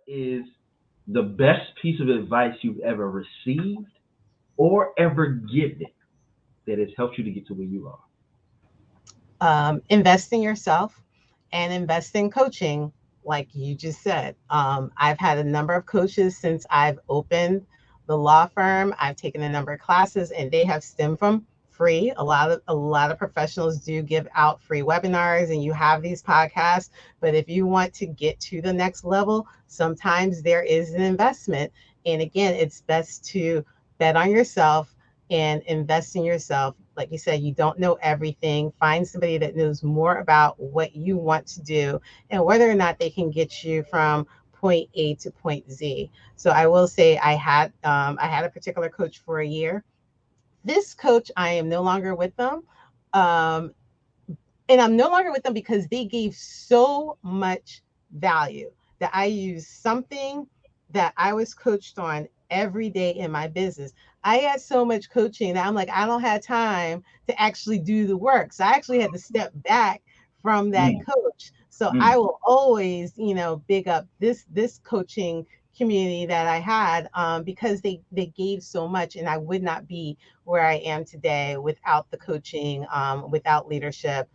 is the best piece of advice you've ever received or ever given that has helped you to get to where you are? Invest in yourself and invest in coaching, like you just said. I've had a number of coaches since I've opened the law firm. I've taken a number of classes, and they have stemmed from free. A lot of professionals do give out free webinars, and you have these podcasts. But if you want to get to the next level, sometimes there is an investment. And again, it's best to bet on yourself and invest in yourself. Like you said, you don't know everything. Find somebody that knows more about what you want to do and whether or not they can get you from point A to point Z. So I will say I had a particular coach for a year. This coach, I am no longer with them. Um, and I'm no longer with them because they gave so much value that I used something that I was coached on every day in my business. I had so much coaching that I'm like, I don't have time to actually do the work. So I actually had to step back from that Mm, coach. So I mm. will always, big up this coaching community that I had, because they gave so much, and I would not be where I am today without the coaching, without leadership.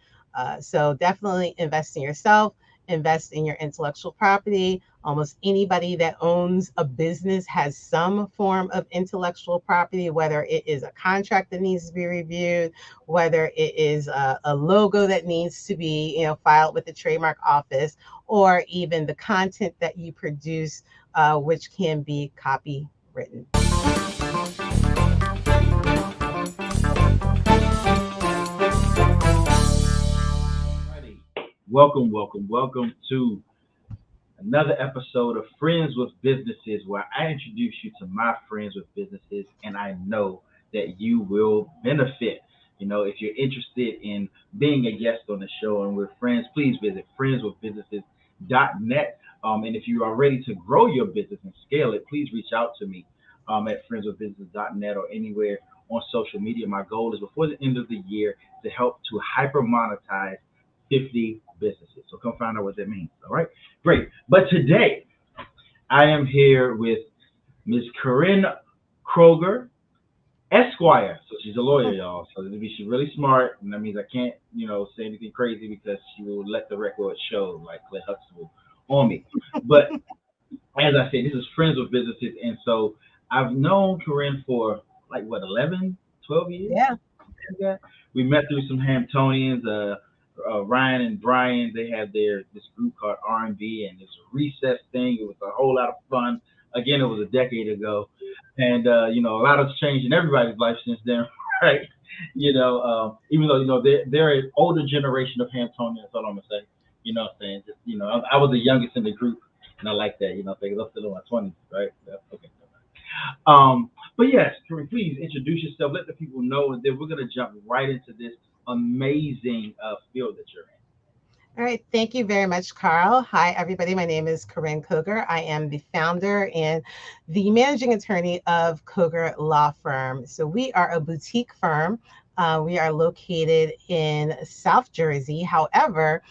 So definitely invest in yourself, invest in your intellectual property. Almost anybody that owns a business has some form of intellectual property, whether it is a contract that needs to be reviewed, whether it is a logo that needs to be, filed with the trademark office, or even the content that you produce, which can be copywritten. Alrighty. Welcome to another episode of Friends with Businesses, where I introduce you to my friends with businesses, and I know that you will benefit. If you're interested in being a guest on the show and we're friends, please visit friendswithbusinesses.net. And if you are ready to grow your business and scale it, please reach out to me at friendswithbusinesses.net or anywhere on social media. My goal is before the end of the year to help to hyper monetize 50 businesses. So come find out what that means. All right, great. But today I am here with Ms. Karin Coger, Esquire. So she's a lawyer, y'all. So she's really smart, and that means I can't, say anything crazy because she will let the record show like Clay Huxtable on me. But as I said, this is Friends with Businesses, and so I've known Karin for like what 11, 12 years. Yeah. That. We met through some Hamptonians, Ryan and Brian. They had this group called R&B, and this recess thing. It was a whole lot of fun. Again, it was a decade ago, and a lot has changed in everybody's life since then, right? Even though they're an older generation of Hamptonians. That's all I'm gonna say. You know what I'm saying? Just I was the youngest in the group, and I like that. Because I'm still in my 20s, right? Yeah, okay. But yes, Kareem, please introduce yourself. Let the people know, and then we're gonna jump right into this amazing field that you're in. All right. Thank you very much, Carl. Hi, everybody. My name is Karin Coger. I am the founder and the managing attorney of Coger Law Firm. So we are a boutique firm. We are located in South Jersey. However,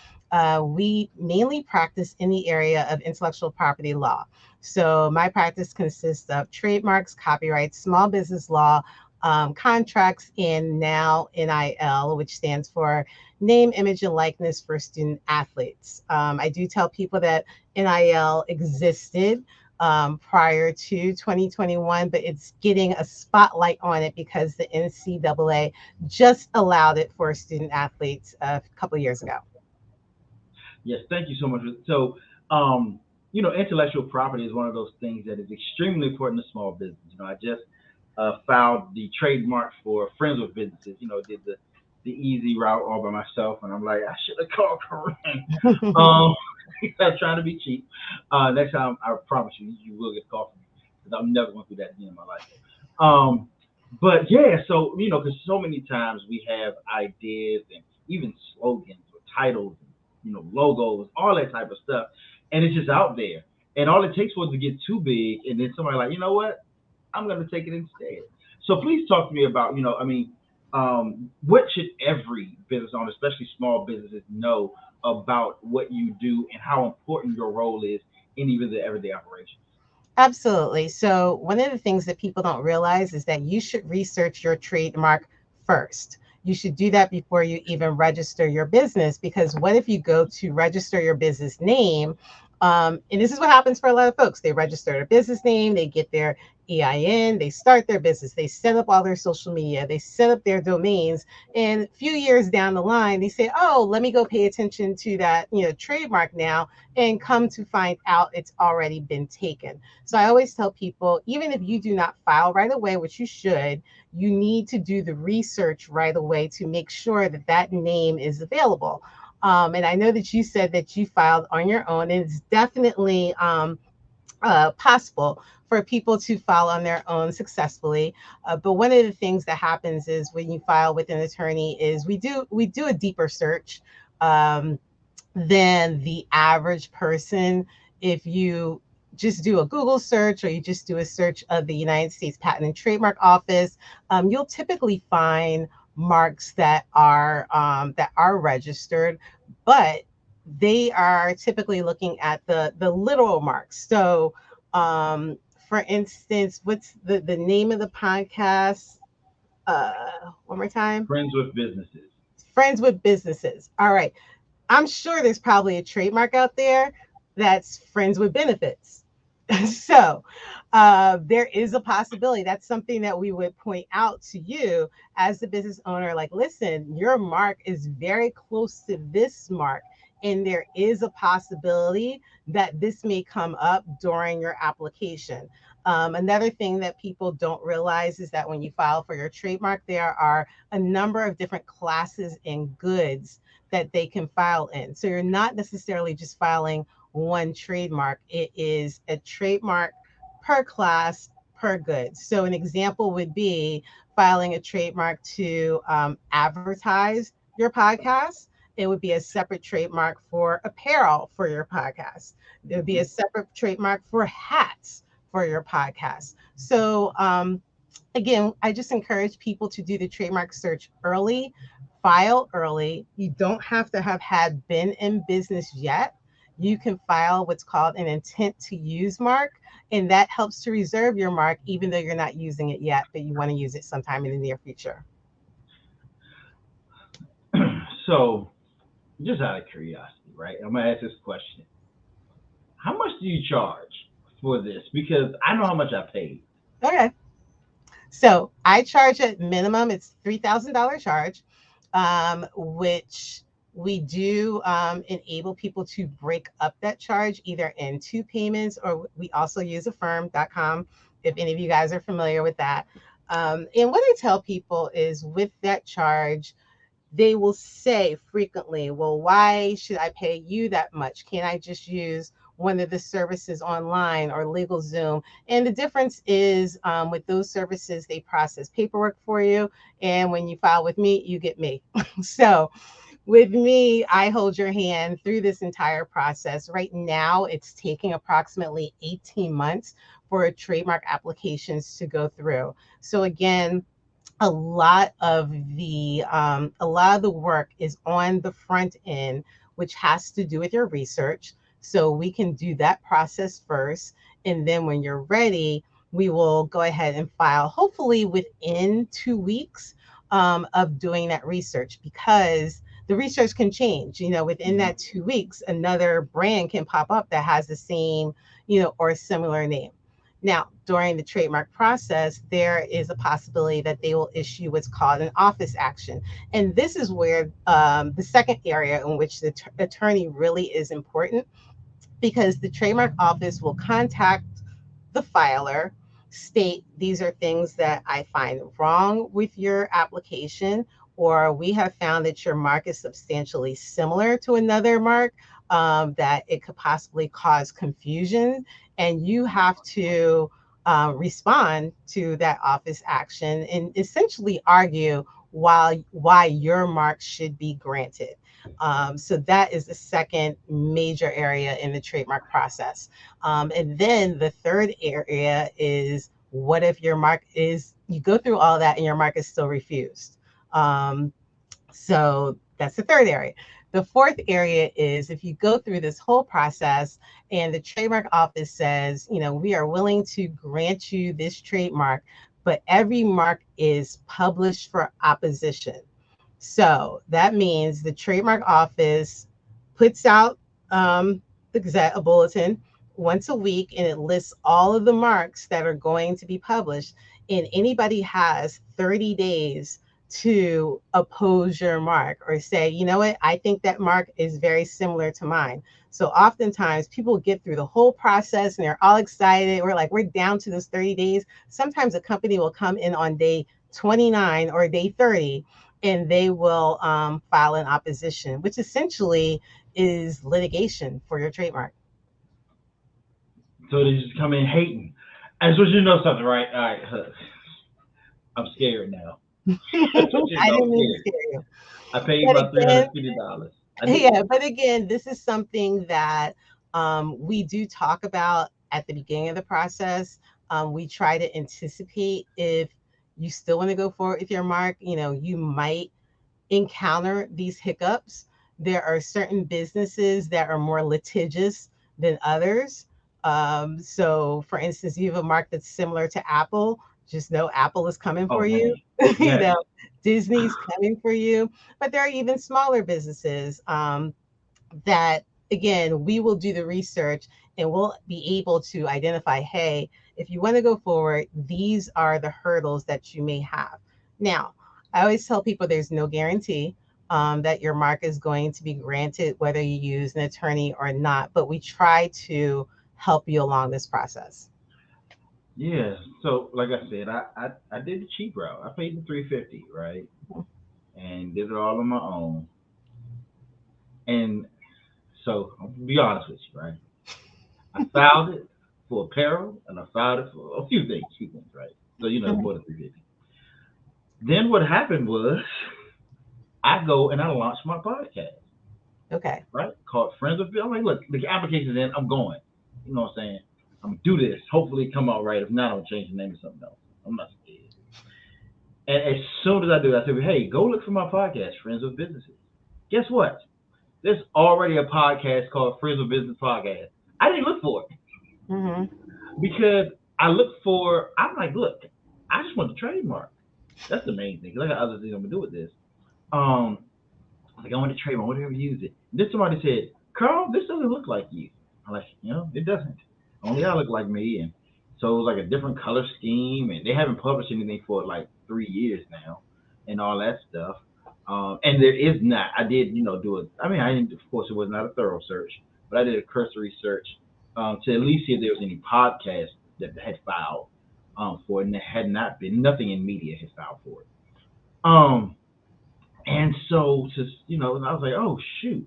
we mainly practice in the area of intellectual property law. So my practice consists of trademarks, copyright, small business law, contracts, and now NIL, which stands for name, image, and likeness for student athletes. I do tell people that NIL existed prior to 2021, but it's getting a spotlight on it because the NCAA just allowed it for student athletes a couple of years ago. Yes, thank you so much. So, intellectual property is one of those things that is extremely important to small business. I just filed the trademark for Friends with Businesses. Did the easy route all by myself, and I'm like, I should have called Kareem. Um, I'm trying to be cheap. Next time, I promise you will get a call from me because I'm never going through that again in my life. Um, but yeah, so because so many times we have ideas and even slogans or titles, and, logos, all that type of stuff, and it's just out there. And all it takes for it to get too big, and then somebody like, you know what? I'm going to take it instead. So please talk to me about, what should every business owner, especially small businesses, know about what you do and how important your role is in even the everyday operations. Absolutely. So, one of the things that people don't realize is that you should research your trademark first. You should do that before you even register your business, because what if you go to register your business name? And this is what happens for a lot of folks. They register their business name, they get their EIN, they start their business, they set up all their social media, they set up their domains, and a few years down the line, they say, "Oh, let me go pay attention to that, trademark now," and come to find out it's already been taken. So I always tell people, even if you do not file right away, which you should, you need to do the research right away to make sure that that name is available. And I know that you said that you filed on your own, and it's definitely possible for people to file on their own successfully. But one of the things that happens is when you file with an attorney is we do a deeper search. Than the average person. If you just do a Google search or you just do a search of the United States Patent and Trademark Office, you'll typically find marks that are registered, but they are typically looking at the literal marks. So, for instance, what's the name of the podcast? One more time. Friends with businesses. Friends with businesses. All right. I'm sure there's probably a trademark out there that's friends with benefits. So there is a possibility. That's something that we would point out to you as the business owner. Like, listen, your mark is very close to this mark. And there is a possibility that this may come up during your application. Another thing that people don't realize is that when you file for your trademark, there are a number of different classes and goods that they can file in. So you're not necessarily just filing one trademark, it is a trademark per class per good. So an example would be filing a trademark to advertise your podcast. It would be a separate trademark for apparel for your podcast. There would be a separate trademark for hats for your podcast. So, again, I just encourage people to do the trademark search early, file early. You don't have to have had been in business yet. You can file what's called an intent to use mark, and that helps to reserve your mark even though you're not using it yet, but you want to use it sometime in the near future. So, just out of curiosity, right? I'm gonna ask this question: how much do you charge for this? Because I know how much I paid. Okay. So I charge at minimum, it's $3,000 charge, which we do enable people to break up that charge either in two payments, or we also use affirm.com if any of you guys are familiar with that. And what I tell people is with that charge, they will say frequently, well, why should I pay you that much? Can't I just use one of the services online or LegalZoom? And the difference is with those services, they process paperwork for you. And when you file with me, you get me. So with me, I hold your hand through this entire process. Right now, it's taking approximately 18 months for trademark applications to go through. So again, a lot of the work is on the front end, which has to do with your research. So we can do that process first, and then when you're ready, we will go ahead and file, hopefully within 2 weeks of doing that research, because the research can change. Within Mhm. that 2 weeks, another brand can pop up that has the same, or a similar name. Now, during the trademark process, there is a possibility that they will issue what's called an office action. And this is where the second area in which the attorney really is important, because the trademark office will contact the filer, state these are things that I find wrong with your application, or we have found that your mark is substantially similar to another mark, that it could possibly cause confusion, and you have to respond to that office action and essentially argue why your mark should be granted. So that is the second major area in the trademark process. And then the third area is, what if you go through all that and your mark is still refused? So that's the third area. The fourth area is if you go through this whole process and the trademark office says, we are willing to grant you this trademark, but every mark is published for opposition. So that means the trademark office puts out the Gazette, a bulletin once a week, and it lists all of the marks that are going to be published. And anybody has 30 days to oppose your mark or say, you know what, I think that mark is very similar to mine. So oftentimes people get through the whole process and they're all excited. We're down to those 30 days. Sometimes a company will come in on day 29 or day 30 and they will file an opposition, which essentially is litigation for your trademark. So they just come in hating. And so you know something, right? All right, I'm scared now. I I'm didn't mean to scared. scare you. I paid But my again, $350. I did. yeah, but again, this is something that we do talk about at the beginning of the process. We try to anticipate if you still want to go forward with your mark, you might encounter these hiccups. There are certain businesses that are more litigious than others. So, for instance, you have a mark that's similar to Apple, just know Apple is coming Oh for you. man, you yes. know, Disney's coming for you. But there are even smaller businesses that, again, we will do the research and we'll be able to identify, hey, if you want to go forward, these are the hurdles that you may have. Now, I always tell people there's no guarantee that your mark is going to be granted, whether you use an attorney or not, but we try to help you along this process. Yeah. So like I said, I did the cheap route. I paid the 350, right? And did it all on my own. And so I'll be honest with you, right? I filed it for apparel and I filed it for a few things, right? So Mhm. more than 350. Then what happened was I go and I launch my podcast, Okay. right? Called Friends with Bill. I'm like, look, the application's in, I'm going. You know what I'm saying? I'm gonna do this. Hopefully it come out right. If not, I'm gonna change the name to something else. I'm not scared. And as soon as I do, I said, hey, go look for my podcast, Friends with Businesses. Guess what? There's already a podcast called Friends with Business Podcast. I didn't look for it Hmm. because I looked for. I'm like, look, I just want the trademark. That's the main thing. 'Cause I got other things I'm gonna do with this. Um, like I want to trademark, whatever use it. Then somebody said, Carl, this doesn't look like you. I'm like, it doesn't. Only I look like me, and so it was like a different color scheme, and they haven't published anything for like 3 years now, and all that stuff. And there is not. I did, do it. I mean, I didn't. Of course, it was not a thorough search, but I did a cursory search to at least see if there was any podcast that had filed for it, and there had not been. Nothing in media had filed for it. Um, and so to and I was like, oh shoot,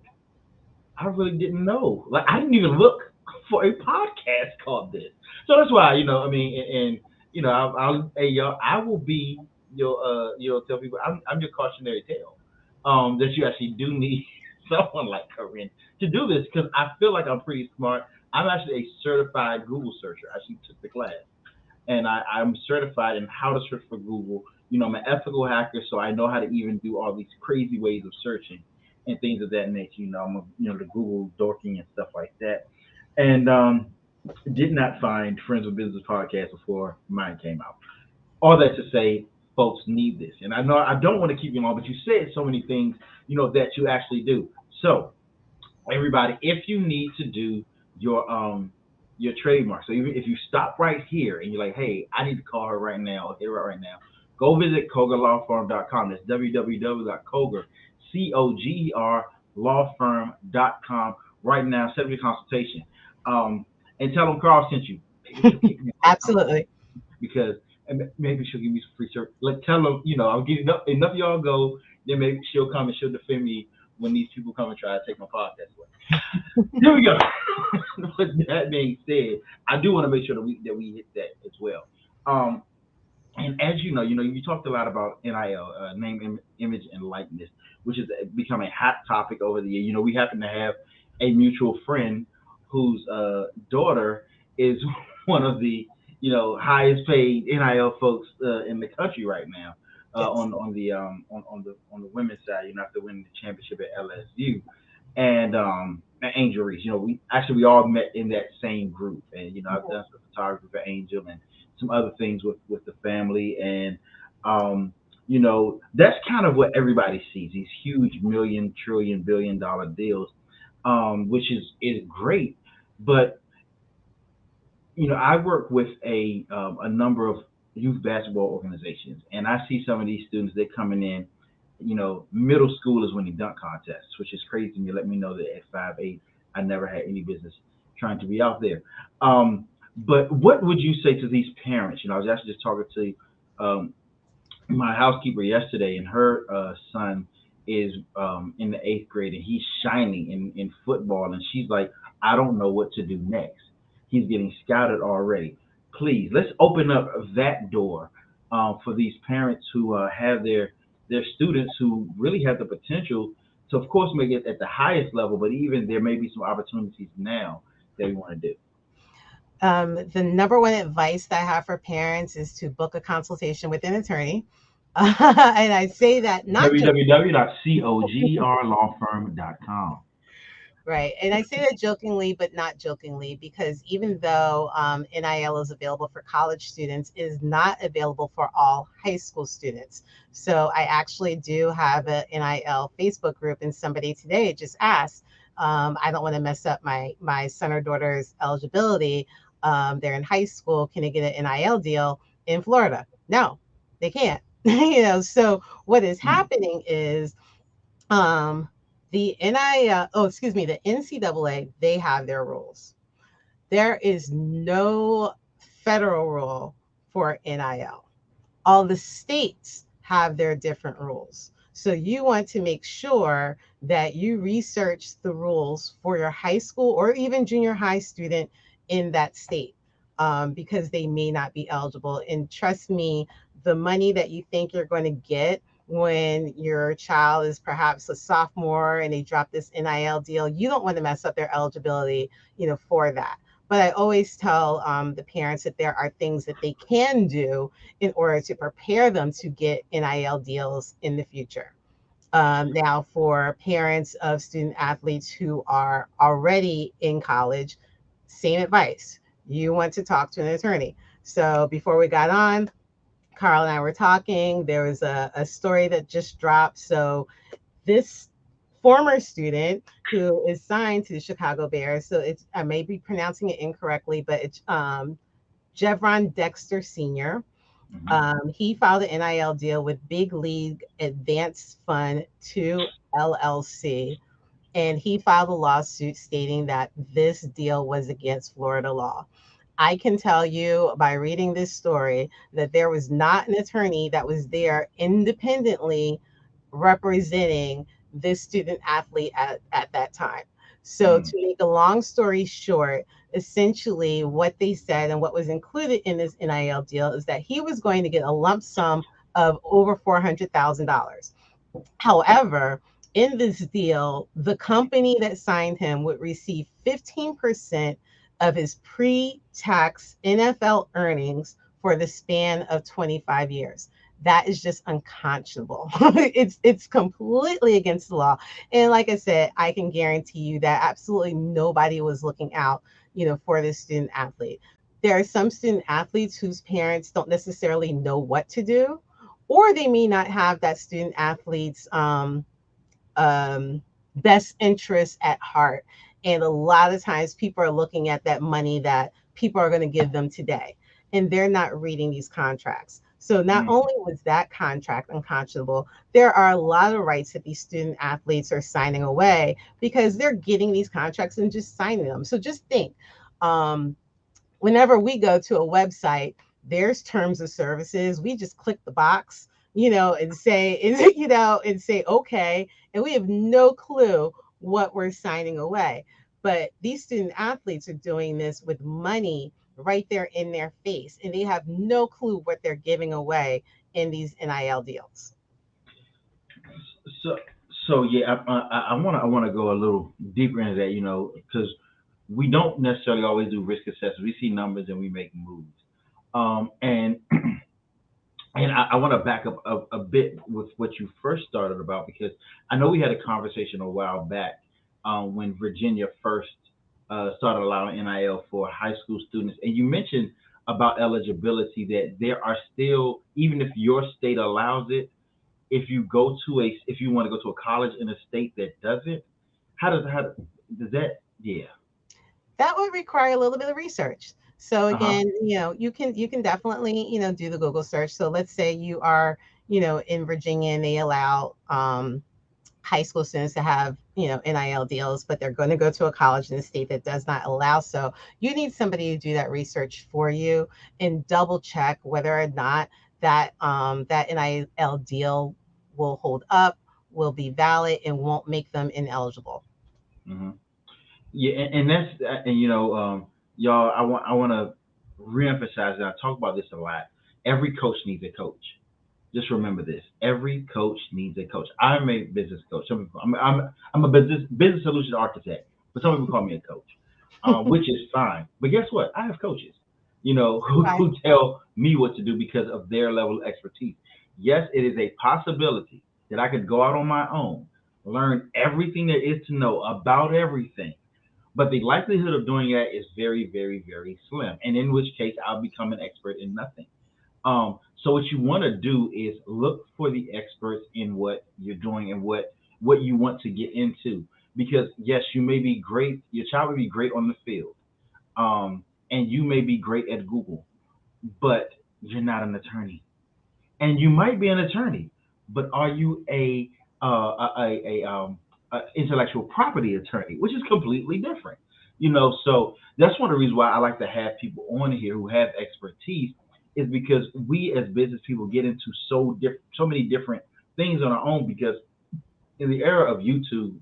I really didn't know. Like I didn't even look for a podcast called this. So that's why, I mean, and I'll hey y'all, I will be your tell people I'm your cautionary tale. That you actually do need someone like Karin to do this because I feel like I'm pretty smart. I'm actually a certified Google searcher. I actually took the class and I'm certified in how to search for Google. I'm an ethical hacker, so I know how to even do all these crazy ways of searching and things of that nature. I'm the Google dorking and stuff like that. And did not find Friends with Business podcast before mine came out. All that to say, folks need this. And I know I don't want to keep you long, but you said so many things, that you actually do. So everybody, if you need to do your trademark, so even if you stop right here and you're like, hey, I need to call her right now or hit her right now, go visit CogerLawFirm.com. That's www.coger lawfirm.com right now. Set up your consultation, and tell them Carl sent you. Maybe she'll kick me out Absolutely. because and maybe she'll give me some free service. Like tell them, I'll give enough of y'all go. Then maybe she'll come and she'll defend me when these people come and try to take my podcast away. Here we go. With that being said, I do want to make sure that we hit that as well. Um, and as you talked a lot about NIL, name, image, and likeness, which has become a hot topic over the year. We happen to have a mutual friend whose daughter is one of the highest paid NIL folks in the country right now. Yes. On the women's side, after winning the championship at LSU, and Angel Reese. We all met in that same group, and I've done some photography for Angel and some other things with the family, and that's kind of what everybody sees, these huge million, trillion, billion-dollar deals, which is great, but I work with a number of youth basketball organizations, and I see some of these students. They're coming in, middle school is winning dunk contests, which is crazy to me. Let me know that at 5'8", I never had any business trying to be out there. But what would you say to these parents? I was actually just talking to my housekeeper yesterday, and her son is in the 8th grade, and he's shining in football, and she's like, I don't know what to do next. He's getting scouted already. Please, let's open up that door for these parents who have their students who really have the potential to, of course, make it at the highest level, but even there may be some opportunities now that we want to do. The number one advice that I have for parents is to book a consultation with an attorney. And I say that not just www.cogerlawfirm.com. right. And I say that jokingly, but not jokingly, because even though NIL is available for college students, it is not available for all high school students. So I actually do have an NIL Facebook group, and somebody today just asked, I don't want to mess up my son or daughter's eligibility. They're in high school. Can they get an NIL deal in Florida? No, they can't. So what is happening is the the NCAA, they have their rules. There is no federal rule for NIL. All the states have their different rules. So you want to make sure that you research the rules for your high school or even junior high student in that state, because they may not be eligible. And trust me, the money that you think you're going to get when your child is perhaps a sophomore and they drop this NIL deal, you don't want to mess up their eligibility, for that. But I always tell the parents that there are things that they can do in order to prepare them to get NIL deals in the future. Now, for parents of student athletes who are already in college, same advice. You want to talk to an attorney. So before we got on, Carl and I were talking. There was a story that just dropped. So this former student who is signed to the Chicago Bears, so I may be pronouncing it incorrectly, but it's Jevron Dexter Sr. He filed an NIL deal with Big League Advance Fund 2 LLC, and he filed a lawsuit stating that this deal was against Florida law. I can tell you by reading this story that there was not an attorney that was there independently representing this student athlete at that time. So, to make a long story short, essentially what they said and what was included in this NIL deal is that he was going to get a lump sum of over $400,000. However, in this deal, the company that signed him would receive 15% of his pre-tax NFL earnings for the span of 25 years. That is just unconscionable. It's completely against the law. And like I said, I can guarantee you that absolutely nobody was looking out, for this student athlete. There are some student athletes whose parents don't necessarily know what to do, or they may not have that student athlete's best interest at heart. And a lot of times people are looking at that money that people are going to give them today, and they're not reading these contracts. So not only was that contract unconscionable, there are a lot of rights that these student athletes are signing away because they're getting these contracts and just signing them. So just think, whenever we go to a website, there's terms of services. We just click the box, and say, and say, okay. And we have no clue what we're signing away. But these student athletes are doing this with money right there in their face, and they have no clue what they're giving away in these NIL deals. So, so yeah, I want to go a little deeper into that, because we don't necessarily always do risk assessments. We see numbers and we make moves. And And I want to back up a bit with what you first started about, because I know we had a conversation a while back when Virginia first started allowing NIL for high school students, and you mentioned about eligibility, that there are still, even if your state allows it, if you want to go to a college in a state that doesn't, how does that? Yeah. That would require a little bit of research. So Uh huh. again, you can definitely, do the Google search. So let's say you are, in Virginia and they allow high school students to have, NIL deals, but they're going to go to a college in a state that does not allow. So you need somebody to do that research for you and double check whether or not that NIL deal will hold up, will be valid, and won't make them ineligible. Hmm. Yeah, and that's and y'all, I want to reemphasize that. I talk about this a lot. Every coach needs a coach. Just remember this: every coach needs a coach. I'm a business coach. Some people, I'm a business solution architect, but some people call me a coach, which is fine. But guess what? I have coaches, Right. who tell me what to do because of their level of expertise. Yes, it is a possibility that I could go out on my own, learn everything there is to know about everything, but the likelihood of doing that is very, very, very slim. And in which case, I'll become an expert in nothing. So what you want to do is look for the experts in what you're doing and what you want to get into. Because yes, you may be great. Your child may be great on the field, and you may be great at Google, but you're not an attorney. And you might be an attorney, but are you a intellectual property attorney, which is completely different. So that's one of the reasons why I like to have people on here who have expertise, is because we as business people get into so many different things on our own. Because in the era of YouTube,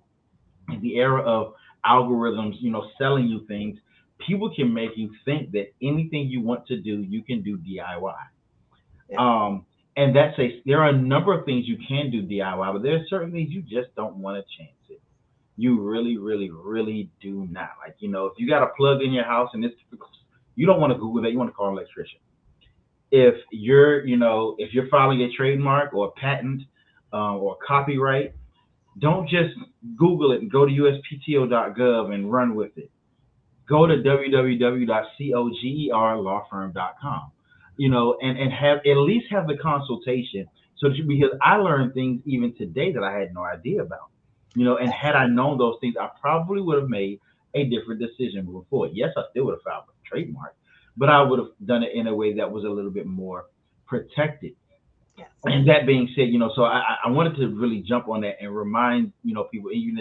in the era of algorithms, selling you things, people can make you think that anything you want to do, you can do DIY. Yeah. And there are a number of things you can do DIY, but there are certain things you just don't want to chance it. You really, really, really do not. Like, if you got a plug in your house and you don't want to Google that, you want to call an electrician. If you're filing a trademark or a patent or copyright, don't just Google it and go to uspto.gov and run with it. Go to www.cogerlawfirm.com, and have at least have the consultation, because I learned things even today that I had no idea about. And had I known those things, I probably would have made a different decision moving forward. Yes, I still would have filed for trademark, but I would have done it in a way that was a little bit more protected. Yes. And that being said, so I wanted to really jump on that and remind people, even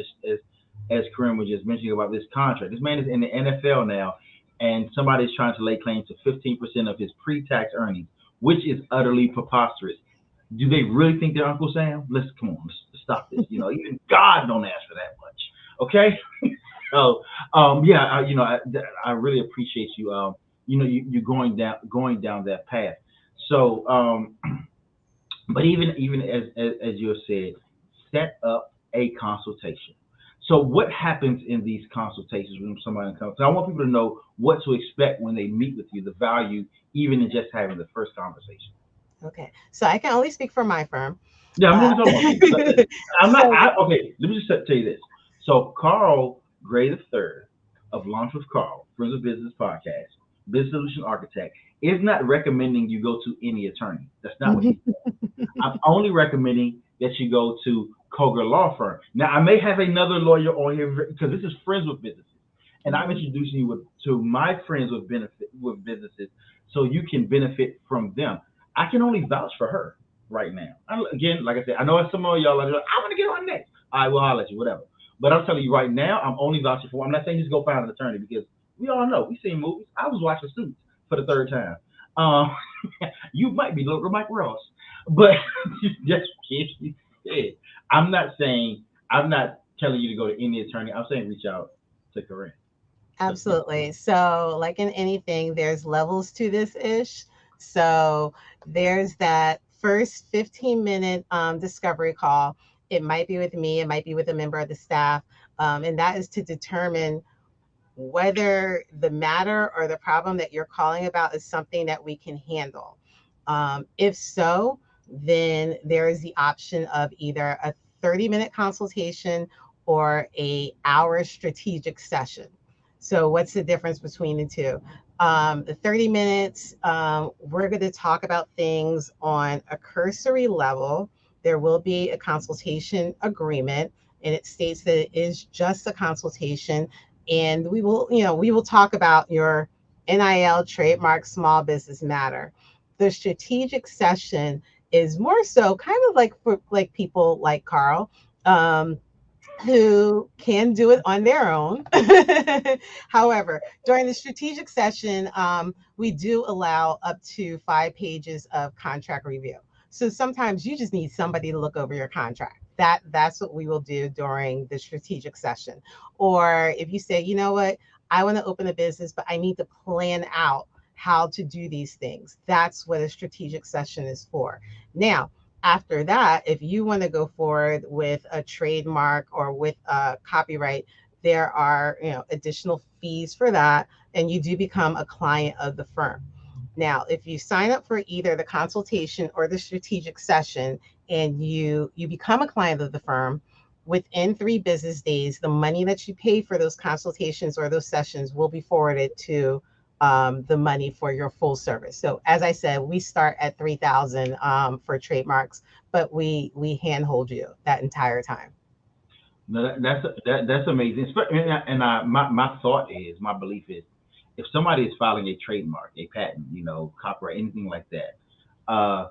as Karim was just mentioning about this contract. This man is in the NFL now, and somebody's trying to lay claim to 15% of his pre-tax earnings, which is utterly preposterous. Do they really think they're Uncle Sam? Let's come on, let's stop this. Even God don't ask for that much. Okay, so yeah, I really appreciate you. You going down that path. So but even as you have said, set up a consultation. So what happens in these consultations when somebody comes? So I want people to know what to expect when they meet with you, the value, even in just having the first conversation. Okay. So I can only speak for my firm. Yeah, I'm Uh, only talking about me. I'm not. so Okay, let me just tell you this. So Carl Gray the third of Launch with Carl, Friends of Business podcast, business solution architect, is not recommending you go to any attorney. That's not what he's saying. I'm only recommending that you go to Coger Law Firm. Now, I may have another lawyer on here because this is Friends with Businesses, and I'm Mhm. introducing you to my friends with businesses, so you can benefit from them. I can only vouch for her right now. Again, like I said, I know some of y'all are like, I want to get on next. I will holler at you, whatever. But I'm telling you right now, I'm only vouching for. I'm not saying just go find an attorney, because we all know we've seen movies. I was watching Suits for the third time. Um, you might be little Mike Ross, but just kidding. Yeah. I'm not saying I'm not telling you to go to any attorney. I'm saying reach out to Corinne. Let's go. Absolutely. So, like in anything, there's levels to this ish. So, there's that first 15-minute discovery call. It might be with me, it might be with a member of the staff. And that is to determine whether the matter or the problem that you're calling about is something that we can handle. If so, then there is the option of either a 30-minute consultation or a hour strategic session. So what's the difference between the two? The 30 minutes, we're going to talk about things on a cursory level. There will be a consultation agreement, and it states that it is just a consultation. And we will talk about your NIL, trademark, small business matter. The strategic session is more so kind of like for like people like Carl, um, who can do it on their own. However, during the strategic session, we do allow up to 5 pages of contract review. So sometimes you just need somebody to look over your contract. That's what we will do during the strategic session. Or if you say, you know what, I want to open a business, but I need to plan out how to do these things. That's what a strategic session is for. Now, after that, if you want to go forward with a trademark or with a copyright, there are additional fees for that, and you do become a client of the firm. Now, if you sign up for either the consultation or the strategic session, and you become a client of the firm, within 3 business days, the money that you pay for those consultations or those sessions will be forwarded to the money for your full service. So as I said, we start at 3,000 for trademarks, but we handhold you that entire time. No, that's amazing. My thought is, my belief is, if somebody is filing a trademark, a patent, copyright, anything like that, uh,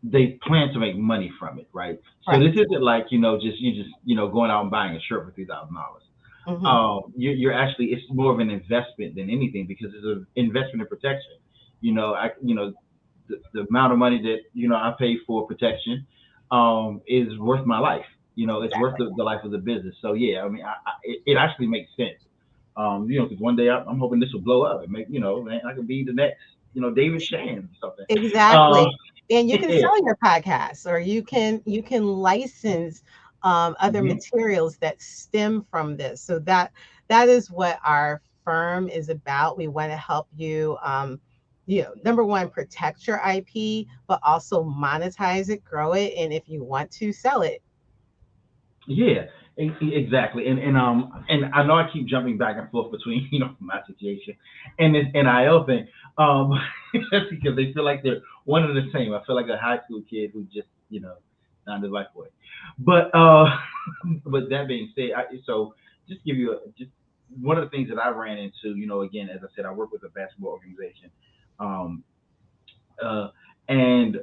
they plan to make money from it, right? So this Correct. isn't like just going out and buying a shirt for $3,000. Hmm. You're actually, it's more of an investment than anything, because it's an investment in protection. The amount of money that I pay for protection is worth my life. It's worth Exactly. the life of the business. So yeah, I mean, it actually makes sense. Because one day I'm hoping this will blow up and make man, I could be the next David Shan or something. Uh, Exactly. And you can yeah, sell your podcast, or you can license other mhm. materials that stem from this. So that is what our firm is about. We want to help you, number one, protect your IP, but also monetize it, grow it, and if you want to sell it. Yeah, exactly. And I know I keep jumping back and forth between my situation and this NIL thing. Um, that's because they feel like they're one and the same. I feel like a high school kid who just not the life boy. But but that being said, so just give you just one of the things that I ran into. Again, as I said, I work with a basketball organization. Um, uh, and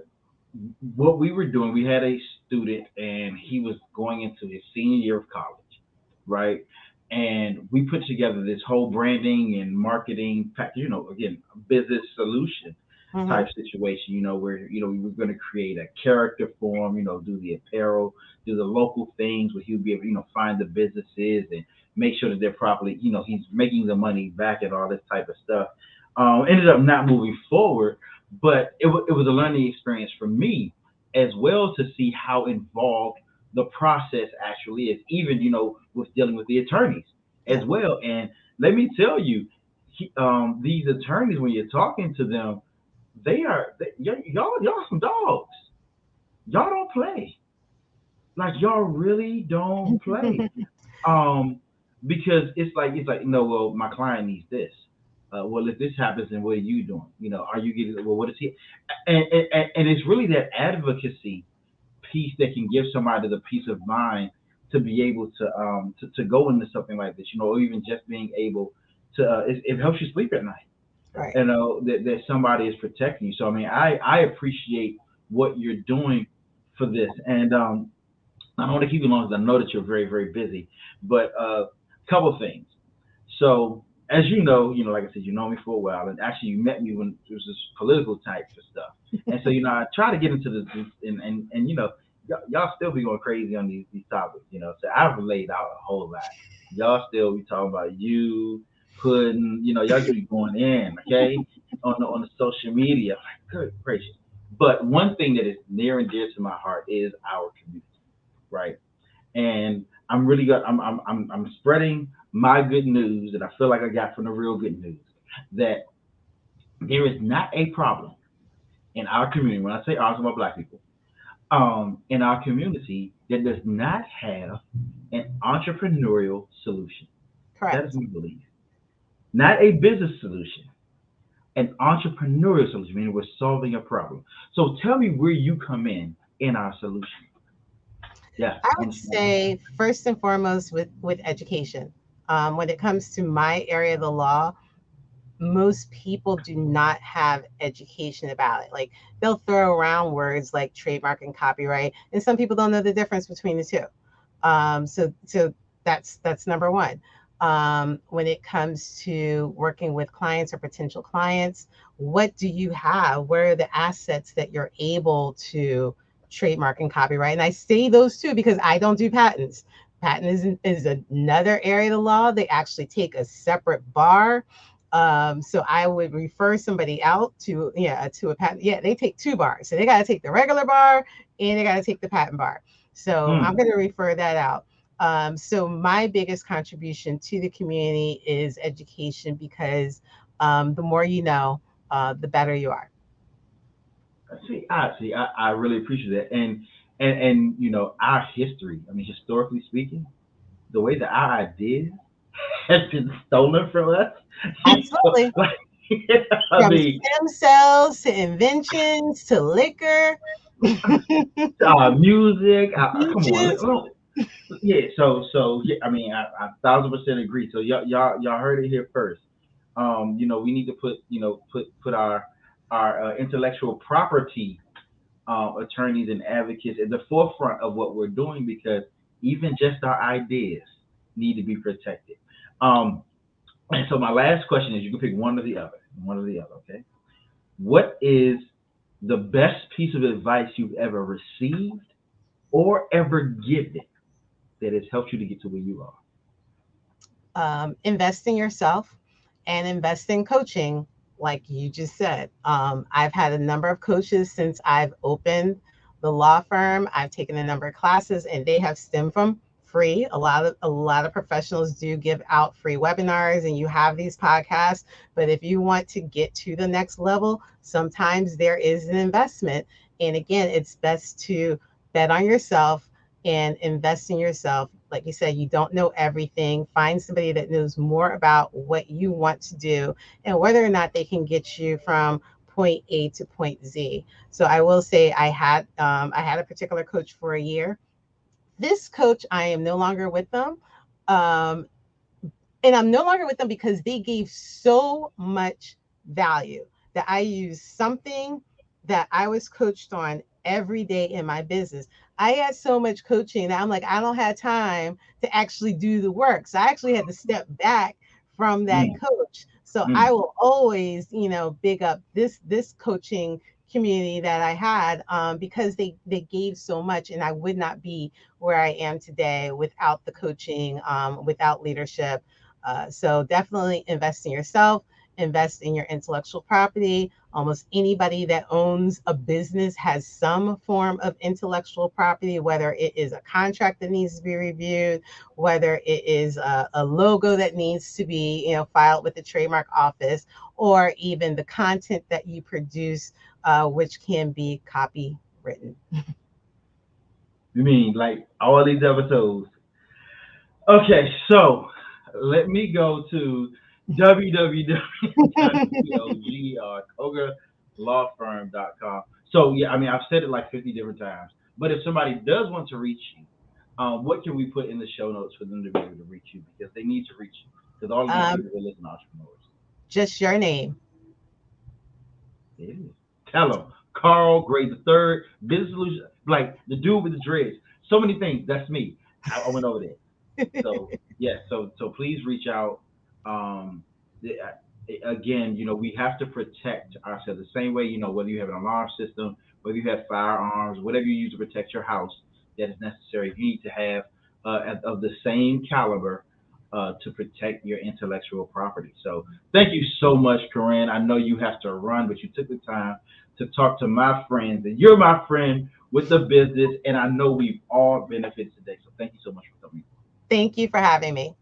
what we were doing, we had a student and he was going into his senior year of college, right? And we put together this whole branding and marketing, again, business solution Hmm. type situation, where, we were going to create a character for him, do the apparel, do the local things where he'll be able to, find the businesses and make sure that they're properly, he's making the money back and all this type of stuff. Ended up not moving forward, but it was a learning experience for me as well, to see how involved the process actually is, even with dealing with the attorneys as Yeah. well. And let me tell you, these attorneys, when you're talking to them, y'all some dogs. Y'all don't play. Like, y'all really don't play. Um, because it's like, no, well, my client needs this. Well, if this happens, then what are you doing? Are you getting, well, what is he? And it's really that advocacy piece that can give somebody the peace of mind to be able to go into something like this, or even just being able to, it helps you sleep at night. Right. That somebody is protecting you. So I mean, I appreciate what you're doing for this. And I don't want to keep you long, because I know that you're very, very busy. But a couple of things. So as like I said, you know me for a while, and actually you met me when it was this political type of stuff. And so I try to get into this, and y'all still be going crazy on these topics. So I've laid out a whole lot. Y'all still be talking about you putting, y'all just be going in, okay, on the social media. Like, good gracious. But one thing that is near and dear to my heart is our community, right? And I'm really good. I'm spreading my good news that I feel like I got from the real good news, that there is not a problem in our community, when I say ours, I'm about Black people, in our community that does not have an entrepreneurial solution. That is Correct. my belief. Not a business solution, an entrepreneurial solution, meaning we're solving a problem. So tell me where you come in our solution. Yes, I on would the small. say first and foremost with education. When it comes to my area of the law, most people do not have education about it. Like they'll throw around words like trademark and copyright, and some people don't know the difference between the two. So that's number one. When it comes to working with clients or potential clients, what do you have? Where are the assets that you're able to trademark and copyright? And I say those two because I don't do patents. Patent is another area of the law. They actually take a separate bar. So I would refer somebody out to, yeah, to a patent. Yeah, they take two bars. So they got to take the regular bar and they got to take the patent bar. So I'm Hmm. going to refer that out. So my biggest contribution to the community is education because the more you know, the better you are. I really appreciate that, and our history. I mean, historically speaking, the way that our ideas has been stolen from us. Absolutely. Like, I From mean, stem cells to inventions to liquor, music. Come on, beaches. yeah. So yeah. I mean, I 1,000% agree. So y'all heard it here first. We need to put our intellectual property attorneys and advocates at the forefront of what we're doing because even just our ideas need to be protected. Um, and so my last question is, you can pick one or the other. Okay. What is the best piece of advice you've ever received or ever given that has helped you to get to where you are? Invest in yourself and invest in coaching, like you just said. I've had a number of coaches since I've opened the law firm. I've taken a number of classes, and they have stemmed from free. A lot of professionals do give out free webinars, and you have these podcasts. But if you want to get to the next level, sometimes there is an investment. And again, it's best to bet on yourself and invest in yourself. Like you said, you don't know everything. Find somebody that knows more about what you want to do and whether or not they can get you from point A to point Z. So I will say I had a particular coach for a year. This coach, I am no longer with them. Um, and I'm no longer with them because they gave so much value that I used something that I was coached on every day in my business. I had so much coaching that I'm like, I don't have time to actually do the work. So I actually had to step back from that Mm, coach. So I mm. will always, big up this coaching community that I had because they gave so much, and I would not be where I am today without the coaching, without leadership. So definitely invest in yourself, invest in your intellectual property. Almost anybody that owns a business has some form of intellectual property, whether it is a contract that needs to be reviewed, whether it is a logo that needs to be, filed with the trademark office, or even the content that you produce, which can be copywritten. You mean like all these episodes? Okay, so let me go to www.cogerlawfirm.com. So yeah, I mean I've said it like 50 different times, but if somebody does want to reach you, what can we put in the show notes for them to be able to reach you because they need to reach you because all of these um, people will listen to entrepreneurs. just your name. Yeah. Tell them Carl Gray the third, business solution, like the dude with the dreads. So many things. That's me. I went over there. So yes, so please reach out. Um, Again, we have to protect ourselves the same way. Whether you have an alarm system, whether you have firearms, whatever you use to protect your house, that is necessary. You need to have of the same caliber to protect your intellectual property. So thank you so much, Corinne. I know you have to run, but you took the time to talk to my friends, and you're my friend with the business, and I know we've all benefited today. So thank you so much for coming. Thank you for having me.